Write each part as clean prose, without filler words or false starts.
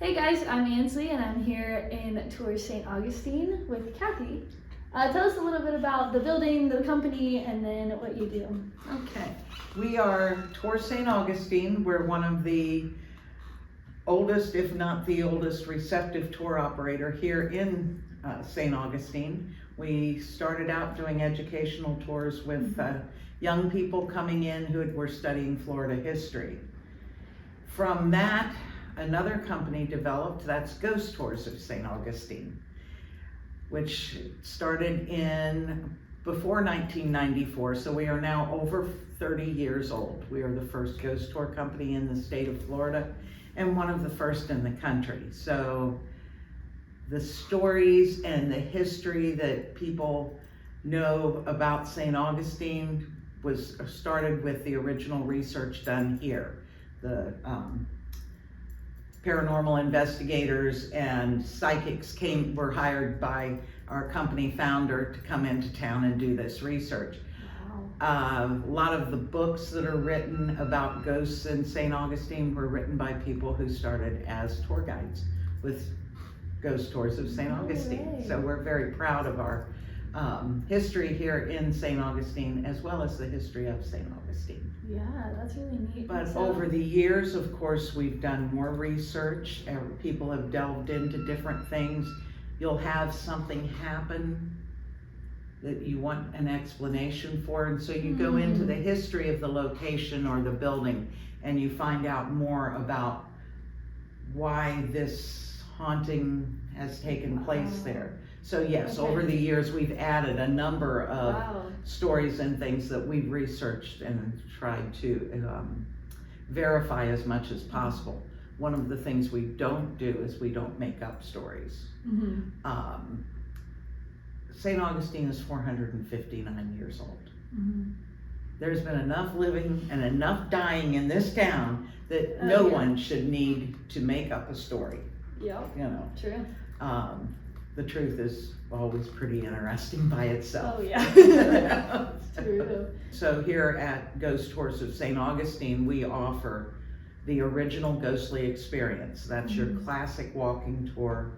Hey guys, I'm Ansley and I'm here in Tours St. Augustine with Cathy. Tell us a little bit about the building, the company, and then what you do. Okay, we are Tours St. Augustine. We're one of the oldest, if not the oldest, receptive tour operator here in St. Augustine. We started out doing educational tours with young people coming in who were studying Florida history. From that, another company developed, that's Ghost Tours of St. Augustine, which started before 1994, so we are now over 30 years old. We are the first ghost tour company in the state of Florida and one of the first in the country. So the stories and the history that people know about St. Augustine was started with the original research done here. The paranormal investigators and psychics were hired by our company founder to come into town and do this research. Wow. A lot of the books that are written about ghosts in St. Augustine were written by people who started as tour guides with Ghost Tours of St. Augustine. Right. So we're very proud of our history here in St. Augustine, as well as the history of St. Augustine. Yeah, that's really neat. But over the years, of course, we've done more research. People have delved into different things. You'll have something happen that you want an explanation for, and so you go into the history of the location or the building and you find out more about why this haunting has taken place there. So yes, over the years we've added a number of stories and things that we've researched and tried to verify as much as possible. One of the things we don't do is we don't make up stories. St. Augustine is 459 years old. There's been enough living and enough dying in this town that no one should need to make up a story. Yeah, you know. True. The truth is always pretty interesting by itself. Oh yeah. True. So here at Ghost Tours of St. Augustine, we offer the original ghostly experience. That's your classic walking tour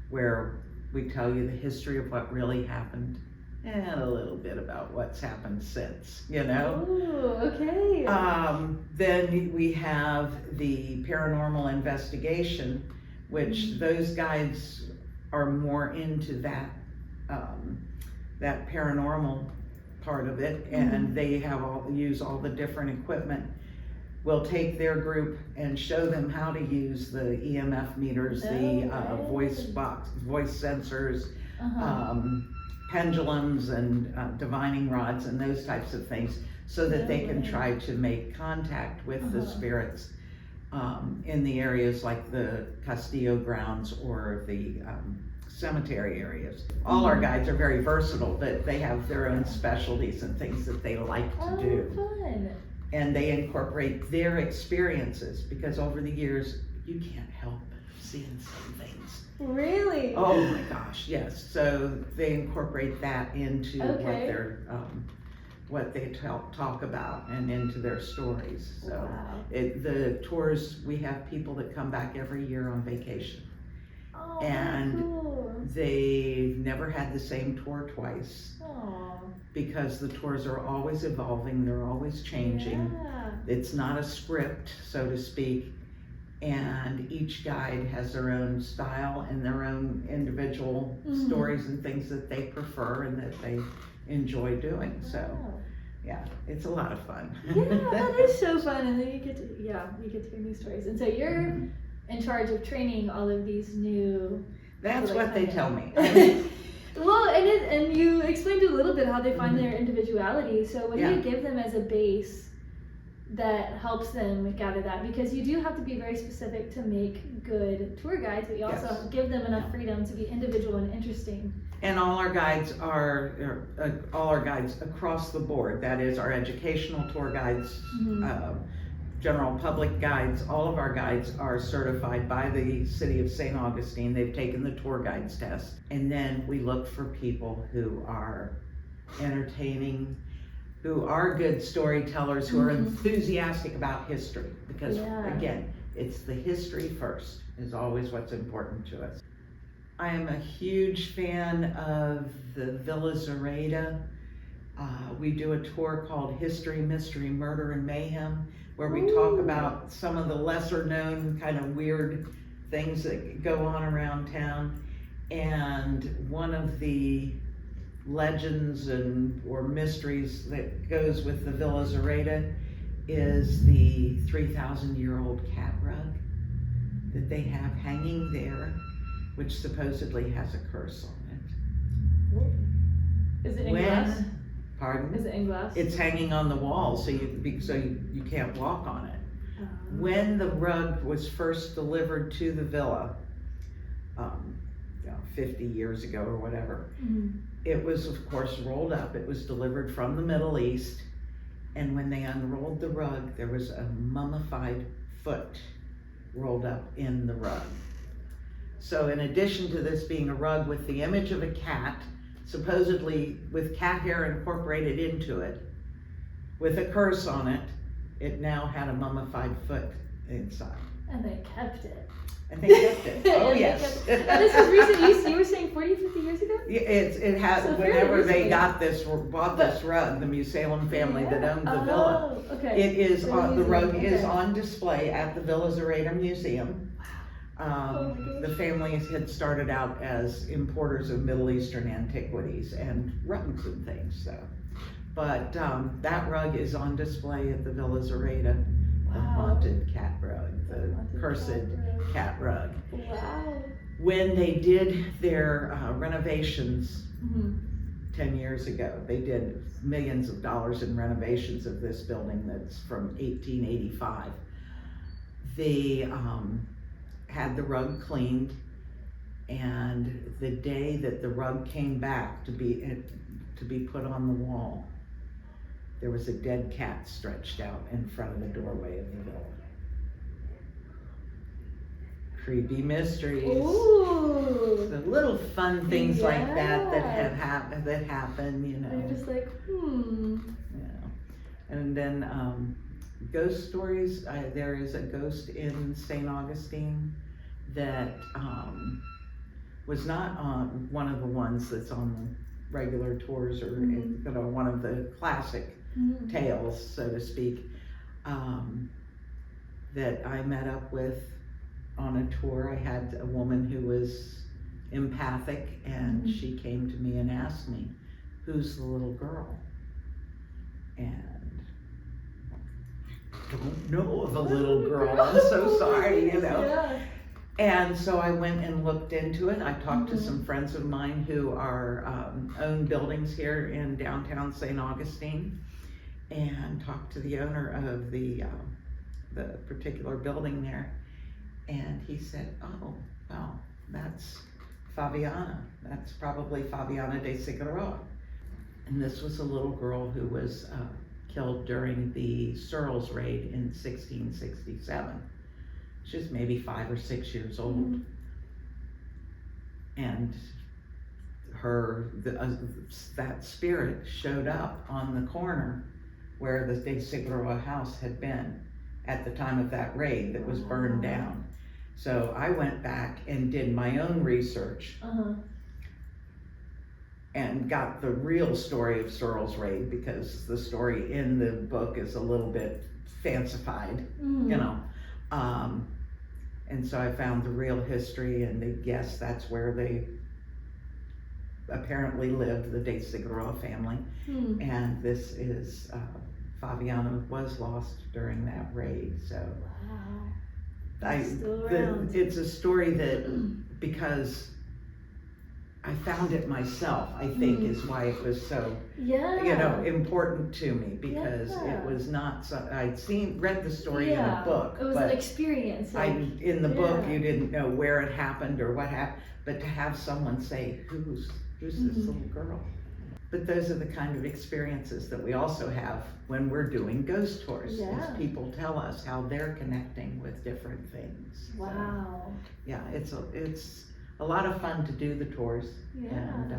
where we tell you the history of what really happened and a little bit about what's happened since, you know? Ooh, okay. Then we have the paranormal investigation, which those guides are more into that that paranormal part of it, and they use all the different equipment. We'll take their group and show them how to use the EMF meters, the voice sensors, pendulums and divining rods and those types of things, so that they can try to make contact with the spirits in the areas like the Castillo grounds or the cemetery areas. All our guides are very versatile, but they have their own specialties and things that they like to do. Fun. And they incorporate their experiences, because over the years, you can't help but seeing some things. Really? Oh my gosh, yes. So they incorporate that into what they talk about and into their stories. So the tours, we have people that come back every year on vacation. Oh, and cool. They've never had the same tour twice. Aww. Because the tours are always evolving, they're always changing. Yeah. It's not a script, so to speak, and each guide has their own style and their own individual stories and things that they prefer and that they enjoy doing. So yeah, it's a lot of fun. Yeah, that is so fun. And then you get to hear new stories. And so you're in charge of training all of these new. That's what they tell me. Well, and you explained a little bit how they find their individuality. So what do you give them as a base that helps them gather that? Because you do have to be very specific to make good tour guides, but you also give them enough freedom to be individual and interesting. And all our guides are all our guides across the board. That is, our educational tour guides, general public guides, all of our guides are certified by the city of St. Augustine. They've taken the tour guides test. And then we look for people who are entertaining, who are good storytellers, who are enthusiastic about history. Because again, It's the history first is always what's important to us. I am a huge fan of the Villa Zoraida. We do a tour called History, Mystery, Murder, and Mayhem, where we talk about some of the lesser known kind of weird things that go on around town. And one of the legends or mysteries that goes with the Villa Zoraida is the 3,000-year-old cat rug that they have hanging there, which supposedly has a curse on it. Is it in glass? Pardon? Is it in glass? It's hanging on the wall, so you can't walk on it. When the rug was first delivered to the villa, 50 years ago or whatever, it was of course rolled up. It was delivered from the Middle East, and when they unrolled the rug, there was a mummified foot rolled up in the rug. So in addition to this being a rug with the image of a cat, supposedly with cat hair incorporated into it, with a curse on it, it now had a mummified foot inside. And they kept it. And they kept it. Oh, yes. And this was recent. You were saying 40, 50 years ago? Yeah, it had, So whenever they recently. bought this rug, the Musalem family that owned the villa, Okay. it is the rug Okay. is on display at the Villa Zoraida Museum. Oh my The gosh. family had started out as importers of Middle Eastern antiquities and rugs and things, so. But that rug is on display at the Villa Zoraida, the haunted cat rug, the cursed cat rug. Wow. When they did their renovations 10 years ago, they did millions of dollars in renovations of this building that's from 1885. They had the rug cleaned, and the day that the rug came back to be put on the wall, there was a dead cat stretched out in front of the doorway of the villa. Creepy mysteries. Ooh. The little fun things like that Yeah. happen, you know. They're just like, Yeah. And then ghost stories. There is a ghost in St. Augustine that was not on one of the ones that's on the regular tours, or one of the classic tales, so to speak, that I met up with on a tour. I had a woman who was empathic, and she came to me and asked me, "Who's the little girl?" And I don't know of a little girl. I'm so sorry, you know. Yeah. And so I went and looked into it. I talked to some friends of mine who own buildings here in downtown St. Augustine, and talked to the owner of the particular building there. And he said, "Oh, well, that's Fabiana. That's probably Fabiana de Figueroa." And this was a little girl who was killed during the Searles raid in 1667. She was maybe 5 or 6 years old. And that spirit showed up on the corner where the de Figueroa house had been at the time of that raid that was burned down. So I went back and did my own research and got the real story of Searles raid, because the story in the book is a little bit fancified, you know. And so I found the real history, and yes, that's where they apparently lived, the de Figueroa family. And this is, Fabiana was lost during that raid, so. It's a story that, because I found it myself, I think is why it was so, important to me, because it was not so, I'd read the story in a book. It was an experience. In the book, you didn't know where it happened or what happened, but to have someone say, who's this little girl? But those are the kind of experiences that we also have when we're doing ghost tours. As people tell us how they're connecting with different things. Wow. So, yeah, it's a lot of fun to do the tours. And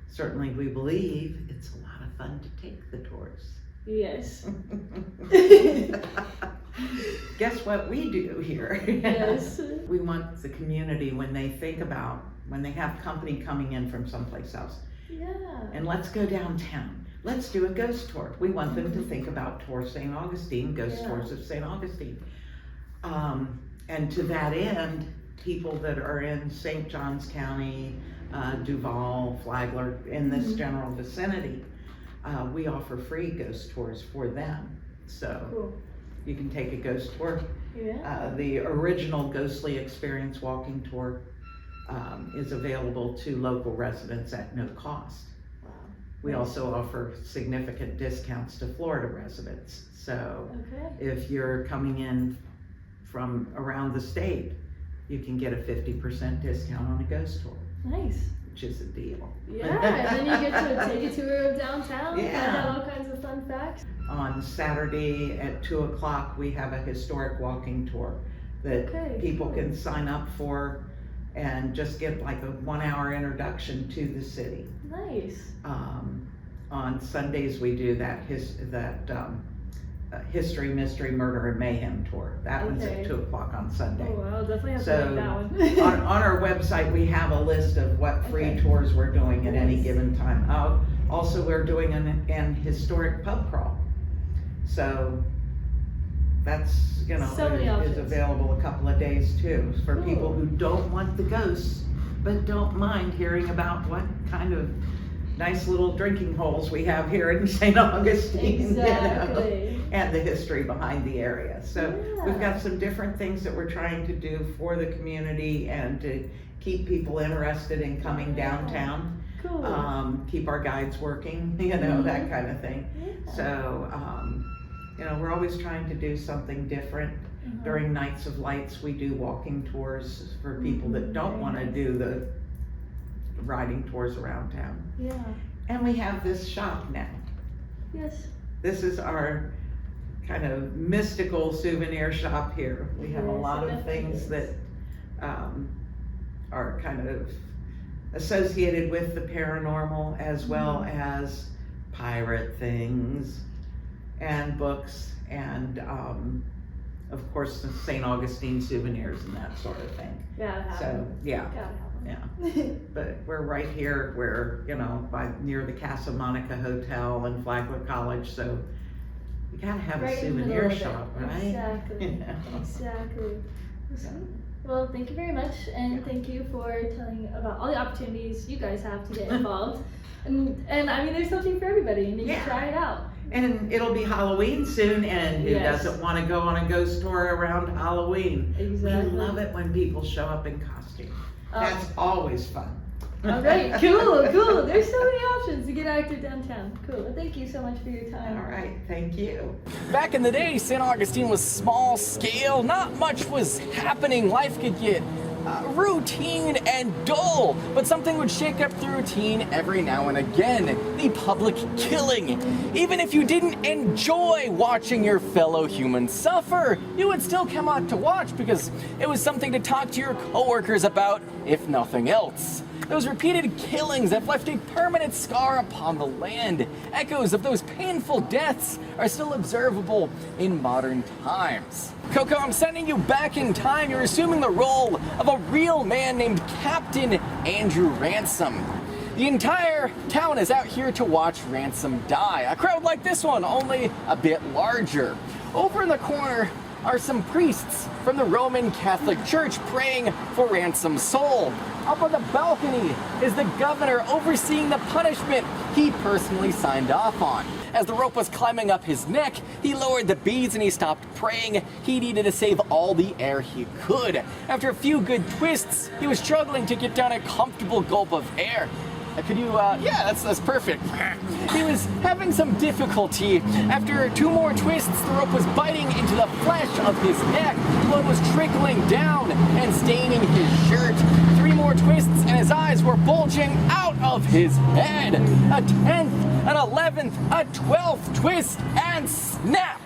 certainly we believe it's a lot of fun to take the tours. Yes. guess what we do here? Yes. We want the community, when they have company coming in from someplace else, Yeah. and let's go downtown, let's do a ghost tour. We want them to think about Tour St. Augustine, ghost tours of St. Augustine. And to that end, people that are in St. Johns County, Duval, Flagler, in this general vicinity, we offer free ghost tours for them. So Cool. you can take a ghost tour. Yeah. The original Ghostly Experience walking tour is available to local residents at no cost. Wow. We also offer significant discounts to Florida residents. So Okay. if you're coming in from around the state, you can get a 50% discount on a ghost tour, Nice. which is a deal. Yeah, and then you get to take a tour of downtown, Yeah. find out all kinds of fun facts. On Saturday at 2 o'clock, we have a historic walking tour that Okay, people cool. can sign up for and just get like a 1-hour introduction to the city. Nice. On Sundays, we do that History, Mystery, Murder, and Mayhem tour. That one's Okay. at 2 o'clock on Sunday. Oh, I'll definitely have to So make that one. on our website, we have a list of what free Okay. tours we're doing at any Nice. given time. Also, we're doing an historic pub crawl. So that's, So many is options. available a couple of days too, for people Cool. who don't want the ghosts, but don't mind hearing about what kind of nice little drinking holes we have here in St. Augustine. Exactly. And the history behind the area. So Yeah. we've got some different things that we're trying to do for the community and to keep people interested in coming downtown. Cool. Keep our guides working, that kind of thing. Yeah. So, we're always trying to do something different. During Nights of Lights, we do walking tours for people that don't want to do the riding tours around town. Yeah. And we have this shop now. Yes. This is our kind of mystical souvenir shop here. We have a Yes, lot it of things definitely that are kind of associated with the paranormal, as well as pirate things and books and of course the St. Augustine souvenirs and that sort of thing. Gotta have So them. yeah, Gotta have yeah. them. But we're right here, we're near the Casa Monica Hotel and Flagler College, so you gotta have Right a in the middle souvenir of it. shop, right? Exactly. You know? Exactly. Yeah. Well, thank you very much, and thank you for telling about all the opportunities you guys have to get involved. And I mean, there's something for everybody, and you Yeah. can try it out. And it'll be Halloween soon, and who Yes. doesn't want to go on a ghost tour around Halloween? Exactly. We love it when people show up in costume. That's always fun. All right, cool. There's so many options to get active downtown. Cool. Well, thank you so much for your time. All right, thank you. Back in the day, St. Augustine was small scale, not much was happening. Life could get routine and dull, but something would shake up the routine every now and again. The public killing. Even if you didn't enjoy watching your fellow humans suffer, you would still come out to watch because it was something to talk to your coworkers about, if nothing else. Those repeated killings have left a permanent scar upon the land. Echoes of those painful deaths are still observable in modern times. Coco, I'm sending you back in time. You're assuming the role of a real man named Captain Andrew Ransom. The entire town is out here to watch Ransom die. A crowd like this one, only a bit larger. Over in the corner are some priests from the Roman Catholic Church praying for Ransom's soul. Up on the balcony is the governor overseeing the punishment he personally signed off on. As the rope was climbing up his neck, he lowered the beads and he stopped praying. He needed to save all the air he could. After a few good twists, he was struggling to get down a comfortable gulp of air. Could you, yeah, that's perfect. He was having some difficulty. After 2 more twists, the rope was biting into the flesh of his neck. Blood was trickling down and staining his shirt. 3 more twists and his eyes were bulging out of his head. A 10th, an 11th, a 12th twist, and snap!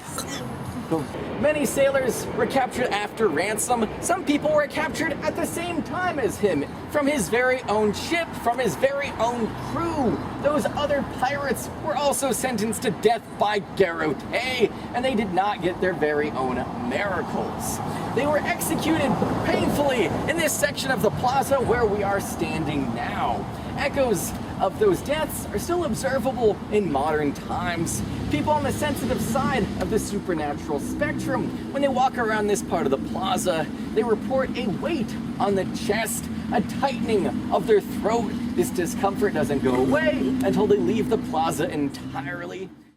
Many sailors were captured after ransom. Some people were captured at the same time as him, from his very own ship, from his very own crew. Those other pirates were also sentenced to death by garrote, and they did not get their very own miracles. They were executed painfully in this section of the plaza where we are standing now. Echoes of those deaths are still observable in modern times. People on the sensitive side of the supernatural spectrum, when they walk around this part of the plaza, they report a weight on the chest, a tightening of their throat. This discomfort doesn't go away until they leave the plaza entirely.